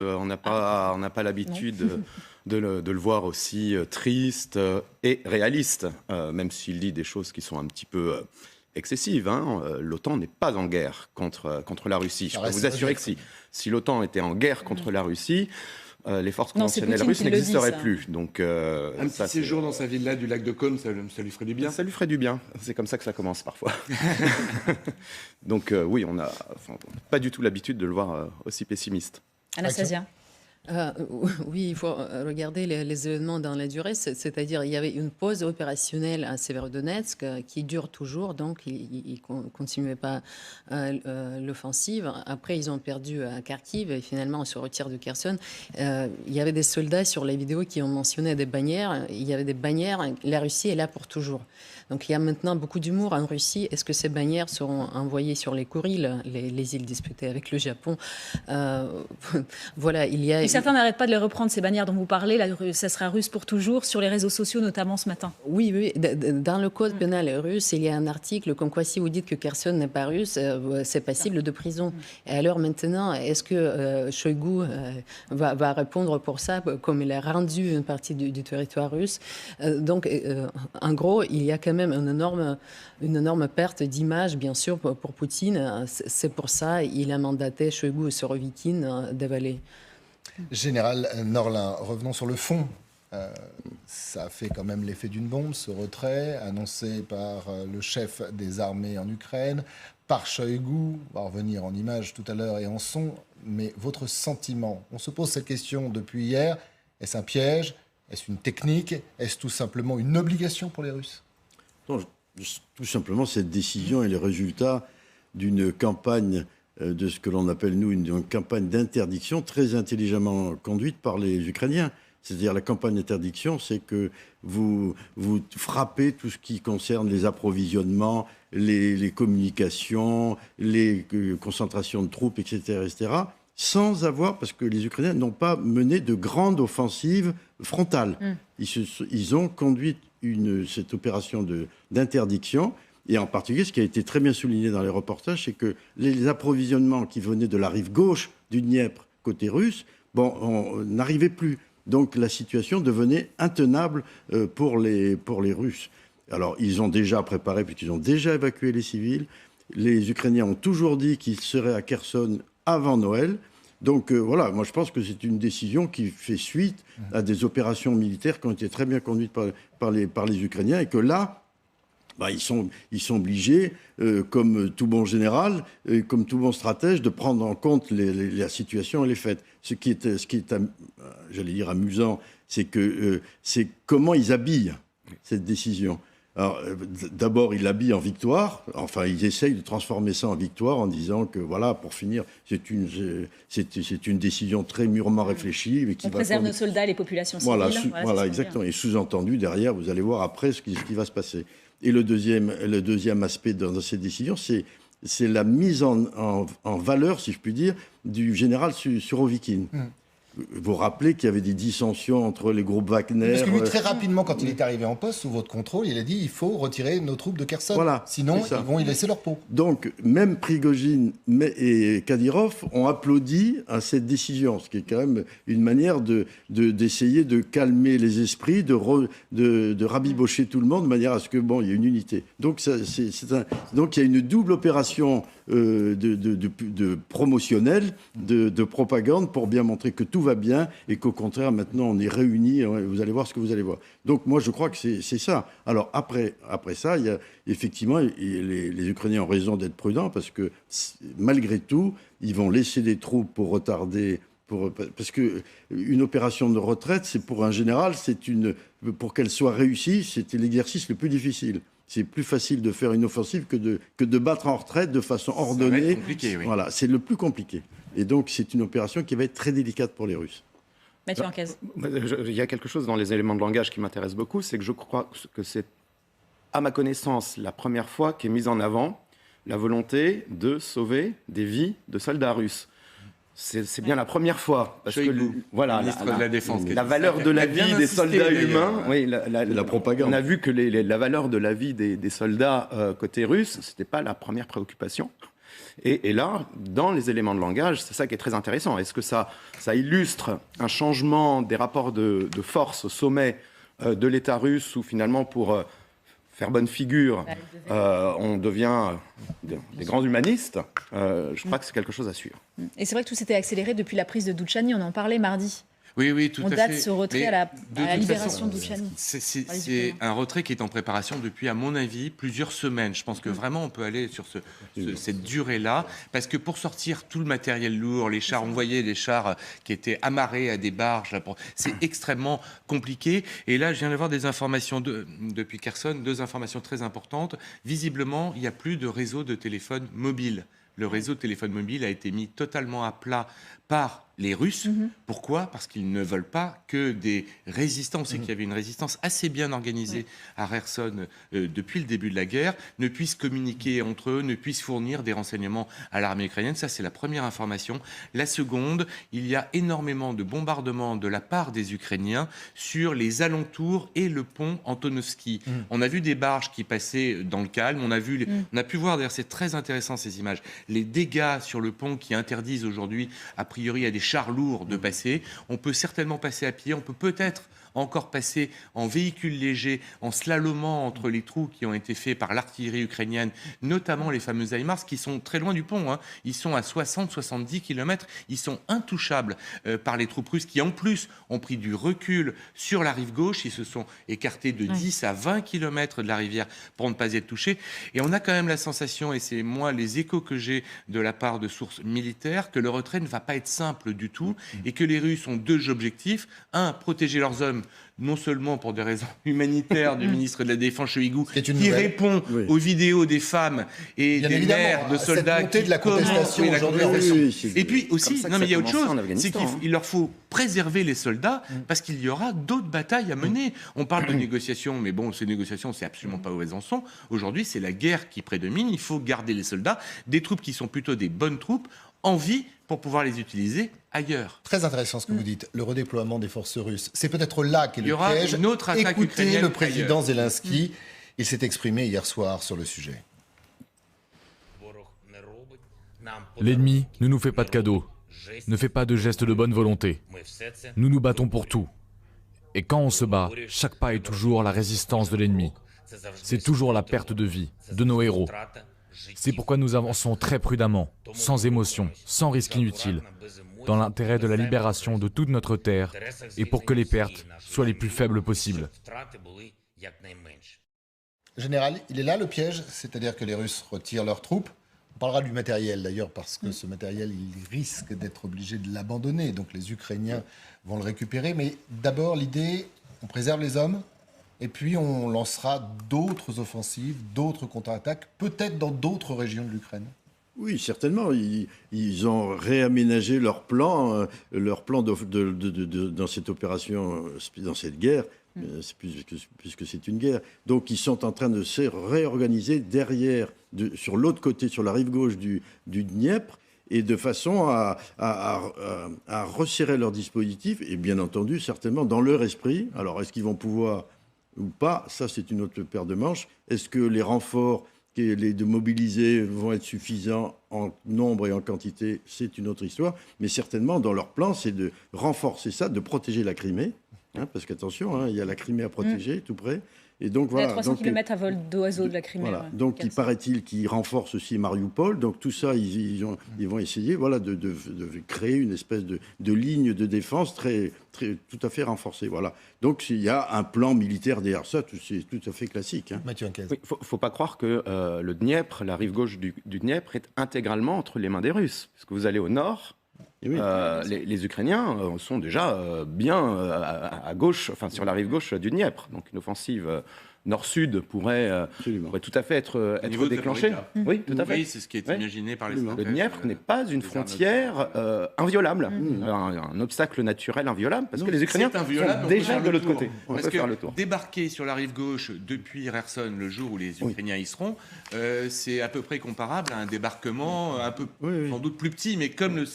On n'a pas l'habitude de le voir aussi triste et réaliste, même s'il dit des choses qui sont un petit peu excessives. L'OTAN n'est pas en guerre contre la Russie. Je peux vous assurer que si l'OTAN était en guerre contre la Russie, les forces conventionnelles russes n'existeraient plus. Donc, un petit séjour dans sa villa du lac de Côme, ça lui ferait du bien. Ça lui ferait du bien. C'est comme ça que ça commence parfois. Donc oui, on n'a pas du tout l'habitude de le voir aussi pessimiste. Anastasia. Oui, il faut regarder les événements dans la durée, c'est-à-dire il y avait une pause opérationnelle à Severodonetsk qui dure toujours, donc ils ne continuaient pas l'offensive. Après, ils ont perdu à Kharkiv et finalement on se retire de Kherson. Il y avait des soldats sur les vidéos qui ont mentionné des bannières. Il y avait des bannières, la Russie est là pour toujours. Donc il y a maintenant beaucoup d'humour en Russie. Est-ce que ces bannières seront envoyées sur les Kourils, les îles disputées avec le Japon? Voilà, il y a... Et certains n'arrêtent pas de les reprendre, ces bannières dont vous parlez. Ça sera russe pour toujours, sur les réseaux sociaux, notamment ce matin. Oui. Dans le code pénal russe, il y a un article comme quoi si vous dites que Kherson n'est pas russe, c'est passible de prison. Et alors maintenant, est-ce que Shoigu va répondre pour ça, comme il a rendu une partie du territoire russe? Donc, en gros, il y a quand même une énorme perte d'image, bien sûr, pour Poutine. C'est pour ça qu'il a mandaté Shoigu et Surovikin d'avaler. Général Norlin, revenons sur le fond. Ça a fait quand même l'effet d'une bombe, ce retrait, annoncé par le chef des armées en Ukraine, par Shoigu, on va revenir en images tout à l'heure et en son, mais votre sentiment, on se pose cette question depuis hier, est-ce un piège? Est-ce une technique? Est-ce tout simplement une obligation pour les Russes? Non, tout simplement, cette décision est le résultat d'une campagne de ce que l'on appelle, nous, une campagne d'interdiction très intelligemment conduite par les Ukrainiens. C'est-à-dire la campagne d'interdiction, c'est que vous frappez tout ce qui concerne les approvisionnements, les communications, les concentrations de troupes, etc., sans avoir, parce que les Ukrainiens n'ont pas mené de grande offensive frontale. Ils ont conduit cette opération d'interdiction. Et en particulier, ce qui a été très bien souligné dans les reportages, c'est que les approvisionnements qui venaient de la rive gauche du Dniepr, côté russe, n'arrivaient plus. Donc la situation devenait intenable pour les Russes. Alors ils ont déjà préparé, puisqu'ils ont déjà évacué les civils. Les Ukrainiens ont toujours dit qu'ils seraient à Kherson avant Noël. Donc voilà, moi je pense que c'est une décision qui fait suite à des opérations militaires qui ont été très bien conduites par les Ukrainiens, et que là, ils sont obligés, comme tout bon général, comme tout bon stratège, de prendre en compte la situation et les faits. Ce qui est j'allais dire, amusant, c'est comment ils habillent cette décision. Alors, d'abord, ils l'habillent en victoire. Enfin, ils essayent de transformer ça en victoire en disant que, voilà, pour finir, c'est une décision très murement réfléchie. Mais qui on préserve nos soldats et les populations civiles. Voilà, exactement. Et sous-entendu, derrière, vous allez voir après ce qui va se passer. Et le deuxième aspect dans cette décision, c'est la mise en valeur, si je puis dire, du général Surovikin. Vous vous rappelez qu'il y avait des dissensions entre les groupes Wagner. Parce que lui, très rapidement, quand il est arrivé en poste, sous votre contrôle, il a dit il faut retirer nos troupes de Kherson. Voilà, sinon, ils vont y laisser leur peau. Donc, même Prigojine et Kadyrov ont applaudi à cette décision, ce qui est quand même une manière d'essayer de calmer les esprits, de rabibocher tout le monde, de manière à ce que, il y ait une unité. Donc, donc il y a une double opération de promotionnelle, de propagande, pour bien montrer que tout va bien et qu'au contraire, maintenant, on est réunis. Vous allez voir ce que vous allez voir. Donc, moi, je crois que c'est ça. Alors, après ça, il y a effectivement, les Ukrainiens ont raison d'être prudents parce que, malgré tout, ils vont laisser des troupes pour retarder. Parce qu'une opération de retraite, c'est pour un général, pour qu'elle soit réussie, c'était l'exercice le plus difficile. C'est plus facile de faire une offensive que de battre en retraite de façon ordonnée. Ça va être compliqué, oui. Voilà, c'est le plus compliqué. Et donc, c'est une opération qui va être très délicate pour les Russes. Mathieu Anquez. Il y a quelque chose dans les éléments de langage qui m'intéresse beaucoup, c'est que je crois que c'est, à ma connaissance, la première fois qu'est mise en avant la volonté de sauver des vies de soldats russes. C'est bien la première fois. Parce que voilà, ministre de la Défense, la valeur de la vie des soldats humains, oui, la propagande. On a vu que la valeur de la vie des soldats côté russe, ce n'était pas la première préoccupation. Et là, dans les éléments de langage, c'est ça qui est très intéressant. Est-ce que ça illustre un changement des rapports de force au sommet de l'État russe, où finalement, pour faire bonne figure, on devient des grands humanistes? Je crois que c'est quelque chose à suivre. Et c'est vrai que tout s'était accéléré depuis la prise de Doutchani, on en parlait mardi. Oui, tout à fait. On date ce retrait à la libération de Doutchani. C'est un retrait qui est en préparation depuis, à mon avis, plusieurs semaines. Je pense que vraiment on peut aller sur cette durée-là, parce que pour sortir tout le matériel lourd, les chars, on voyait les chars qui étaient amarrés à des barges, c'est extrêmement compliqué. Et là, je viens d'avoir des informations depuis Kherson, 2 informations très importantes. Visiblement, il n'y a plus de réseau de téléphone mobile. Le réseau de téléphone mobile a été mis totalement à plat par les Russes. Pourquoi ? Parce qu'ils ne veulent pas que des résistants, on sait qu'il y avait une résistance assez bien organisée à Kherson depuis le début de la guerre, ne puissent communiquer entre eux, ne puissent fournir des renseignements à l'armée ukrainienne. Ça, c'est la première information. La seconde, il y a énormément de bombardements de la part des Ukrainiens sur les alentours et le pont Antonovsky. On a vu des barges qui passaient dans le calme. On a pu voir, d'ailleurs, c'est très intéressant ces images, les dégâts sur le pont qui interdisent aujourd'hui, a priori, à des chars lourds de passer. On peut certainement passer à pied, on peut peut-être encore passer en véhicule léger, en slalomant entre les trous qui ont été faits par l'artillerie ukrainienne, notamment les fameux HIMARS qui sont très loin du pont. Ils sont à 60-70 km. Ils sont intouchables par les troupes russes qui, en plus, ont pris du recul sur la rive gauche. Ils se sont écartés de 10 à 20 km de la rivière pour ne pas être touchés. Et on a quand même la sensation, et c'est moi les échos que j'ai de la part de sources militaires, que le retrait ne va pas être simple du tout et que les Russes ont 2 objectifs. Un, protéger leurs hommes, non seulement pour des raisons humanitaires du ministre de la Défense Shoigu, qui répond aux vidéos des femmes et des mères de soldats qui de la contestation et puis aussi, non mais il y a autre chose, c'est qu'il leur faut préserver les soldats parce qu'il y aura d'autres batailles à mener. On parle de négociations, mais bon, ces négociations, c'est absolument pas où elles en sont. Aujourd'hui, c'est la guerre qui prédomine. Il faut garder les soldats, des troupes qui sont plutôt des bonnes troupes, en vie pour pouvoir les utiliser ailleurs. Très intéressant ce que vous dites, le redéploiement des forces russes. C'est peut-être là qu'est le piège. Il y aura une autre attaque Écoutez ukrainienne le président ailleurs. Zelensky, il s'est exprimé hier soir sur le sujet. L'ennemi ne nous fait pas de cadeaux, ne fait pas de gestes de bonne volonté. Nous nous battons pour tout. Et quand on se bat, chaque pas est toujours la résistance de l'ennemi. C'est toujours la perte de vie de nos héros. C'est pourquoi nous avançons très prudemment, sans émotion, sans risque inutile, dans l'intérêt de la libération de toute notre terre et pour que les pertes soient les plus faibles possibles. Général, il est là le piège, c'est-à-dire que les Russes retirent leurs troupes. On parlera du matériel d'ailleurs, parce que ce matériel, il risque d'être obligé de l'abandonner. Donc les Ukrainiens vont le récupérer. Mais d'abord, l'idée, on préserve les hommes, et puis on lancera d'autres offensives, d'autres contre-attaques, peut-être dans d'autres régions de l'Ukraine. Oui, certainement. Ils ont réaménagé leur plan dans cette opération, dans cette guerre, puisque c'est une guerre. Donc ils sont en train de se réorganiser derrière, sur l'autre côté, sur la rive gauche du Dniepr, et de façon à resserrer leur dispositif, et bien entendu, certainement, dans leur esprit. Alors, est-ce qu'ils vont pouvoir ou pas? Ça, c'est une autre paire de manches. Est-ce que les renforts de mobilisés vont être suffisants en nombre et en quantité? C'est une autre histoire. Mais certainement, dans leur plan, c'est de renforcer ça, de protéger la Crimée. Parce qu'attention, il y a la Crimée à protéger, tout près. Et donc, Il y a voilà, 300 km à vol d'oiseau de la Crimée. Voilà. Donc, il paraît-il qu'ils renforcent aussi Mariupol. Donc, tout ça, ils vont essayer de créer une espèce de ligne de défense tout à fait renforcée. Voilà. Donc, il y a un plan militaire derrière ça, c'est tout à fait classique. Mathieu Anquez. Il ne faut pas croire que le Dniepr, la rive gauche du Dniepr, est intégralement entre les mains des Russes. Parce que vous allez au nord, les Ukrainiens sont déjà bien à gauche, enfin sur la rive gauche du Dniepr. Donc une offensive nord-sud pourrait tout à fait être déclenchée. Oui, tout à fait. Oui, c'est ce qui est imaginé par les Le Dniepr n'est pas une frontière inviolable, un obstacle naturel inviolable, parce que les Ukrainiens sont déjà de l'autre côté. On peut faire le tour. Débarquer sur la rive gauche depuis Kherson le jour où les Ukrainiens y seront, c'est à peu près comparable à un débarquement un peu sans doute plus petit, mais comme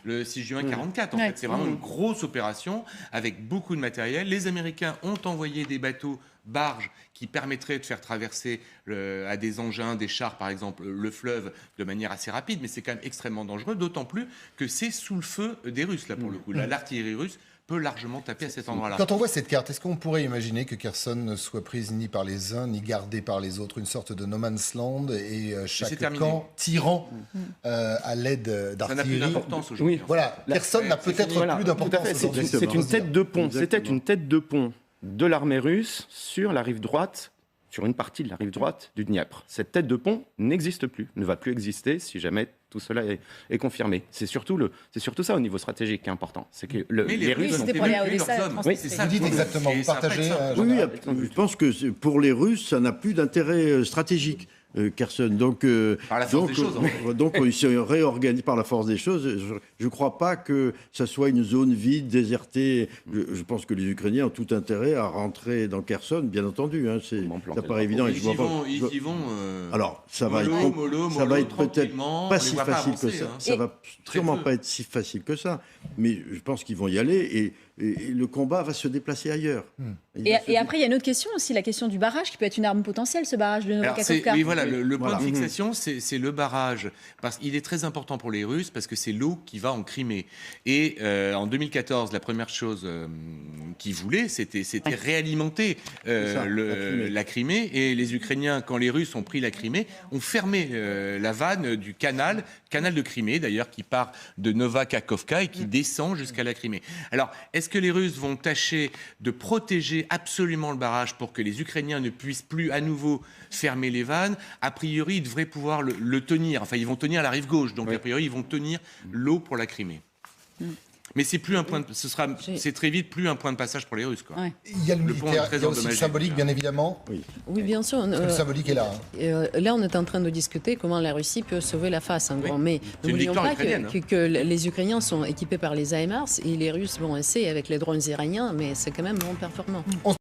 le 6 juin 1944. En fait, c'est vraiment une grosse opération avec beaucoup de matériel. Les Américains ont envoyé des bateaux barge qui permettrait de faire traverser à des engins, des chars par exemple, le fleuve de manière assez rapide, mais c'est quand même extrêmement dangereux, d'autant plus que c'est sous le feu des Russes, là pour le coup. L'artillerie russe peut largement taper à cet endroit-là. Quand on voit cette carte, est-ce qu'on pourrait imaginer que Kherson ne soit prise ni par les uns, ni gardée par les autres, une sorte de no man's land, et chaque camp tirant à l'aide d'artillerie? Ça n'a plus d'importance aujourd'hui. Oui, voilà. Kherson n'a peut-être plus d'importance. C'est une tête de pont. C'était une tête de pont de l'armée russe sur la rive droite, sur une partie de la rive droite du Dniepr. Cette tête de pont n'existe plus, ne va plus exister si jamais tout cela est confirmé. C'est surtout ça au niveau stratégique qui est important. C'est que les Russes ont plus leurs hommes. Oui, c'est ça. Vous dites exactement, vous partagez. Oui, je pense que pour les Russes, ça n'a plus d'intérêt stratégique. Kherson. Donc, par la force des choses. Donc, ils se réorganisent par la force des choses. Je ne crois pas que ça soit une zone vide, désertée. Je pense que les Ukrainiens ont tout intérêt à rentrer dans Kherson, bien entendu. Hein, ça paraît évident. Ils y vont. Alors, ça va être peut-être pas si facile que ça. Ça va sûrement pas être si facile que ça. Mais je pense qu'ils vont y aller et le combat va se déplacer ailleurs. Et après, il y a une autre question aussi, la question du barrage, qui peut être une arme potentielle, ce barrage de Novakakovka. Oui, voilà, le point de fixation, c'est le barrage. Parce qu'il est très important pour les Russes, parce que c'est l'eau qui va en Crimée. Et en 2014, la première chose qu'ils voulaient, c'était réalimenter la Crimée. Et les Ukrainiens, quand les Russes ont pris la Crimée, ont fermé la vanne du canal de Crimée, d'ailleurs, qui part de Novakakovka et qui descend jusqu'à la Crimée. Alors, est-ce que les Russes vont tâcher de protéger absolument le barrage pour que les Ukrainiens ne puissent plus à nouveau fermer les vannes? A priori, ils devraient pouvoir le tenir. Enfin, ils vont tenir la rive gauche, donc a priori, ils vont tenir l'eau pour la Crimée. Mais c'est plus un point c'est très vite plus un point de passage pour les Russes, quoi. Ouais. Il y a le militaire, il y a aussi le symbolique, bien évidemment. Oui, bien sûr. Le symbolique est là. Là, on est en train de discuter comment la Russie peut sauver la face, en gros. Mais n'oublions pas que les Ukrainiens sont équipés par les HIMARS et les Russes vont essayer avec les drones iraniens, mais c'est quand même non performant.